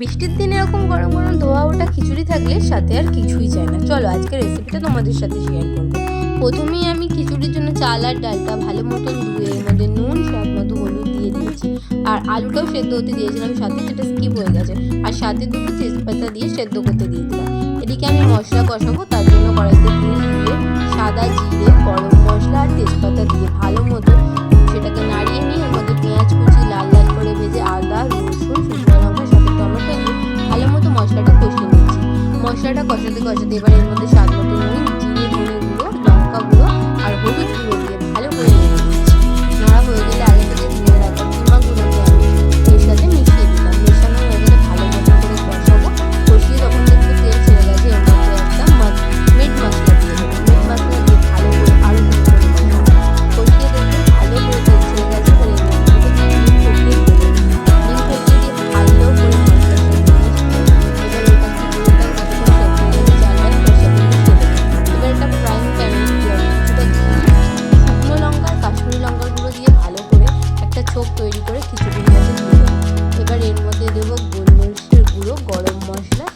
বৃষ্টির দিনে এরকম গরম গরম ধোয়া ওঠা খিচুড়ি থাকলে সাথে আর কিছুই চাই না। চলো আজকের রেসিপিটা তোমাদের সাথে শেয়ার করবো। প্রথমেই আমি খিচুড়ির জন্য চাল আর ডালটা ভালো মতন ধুয়ে এর মধ্যে নুন স্বাদ মতো হলুদ দিয়ে দিয়েছি। আর আলুটাও সেদ্ধ হতে দিয়েছিলাম সাথে, যেটা স্কিপ হয়ে গেছে। আর সাথে দুটো তেজপাতা দিয়ে সেদ্ধ করতে দিয়ে দিলাম। এদিকে আমি মশলা কষাবো, তার জন্য কড়াইতে তেল দিয়ে সাদা জিরে, গরম মশলা আর তেজপাতা দিয়ে ভালো মতো সেটাকে নাড়িয়ে নিয়ে এর মধ্যে পেঁয়াজ কুচি লাল লাল করে ভেজে আদা, রসুন, শুকনো লঙ্কা সাথে টমেটো দিয়ে ভালো মতো মশলাটা কষিয়ে নিচ্ছি। মশলাটা কষাতে কষাতে এবার এর মধ্যে স্বাদ মতো নুন, জিরে, ধনে গুঁড়ো, লঙ্কা গুঁড়ো আর হলুদ গুঁড়ো দিয়ে ভালো করে নেড়ে দিচ্ছি। নাড়া হয়ে গেলে আগে থেকে ধুয়ে রাখা কিমাগুলোকে আমি এর সাথে মিশিয়ে দিলাম। মেশানো হয়ে গেলে ভালো মতো করে কষাবো। কষিয়ে যখন দেখবো তেল ছেড়ে গেছে, এর মধ্যে একটা মিট মশলা দিয়ে দেবো। মিট মশলা দিয়ে ভালো করে আরও কিছু করে কষাবো। কষিয়ে দেখবো ভালো করে তেল ছেড়ে গেছে, এবার এর মধ্যে ডিম ফেটিয়ে দিয়ে দেবো। ডিম ফেটিয়ে দিয়ে ভালো করে মশলার সাথে মিশিয়ে এবার এটা খিচুড়িটা যতক্ষণ সেদ্ধ হয়ে গেছে চালটা তার সাথে মিশিয়ে দেবো। এবার একটা ফ্রাইং প্যানে কিছুটা ঘি, শুকনো লঙ্কা আর কাশ্মীরি লঙ্কার গুঁড়ো দিয়ে ভালো করে একটা ছোপ তৈরি করে খিচুড়ির মধ্যে দিয়ে দেবো। এবার এর মধ্যে দেবো গোলমরিচের গুঁড়ো, গরম মশলা,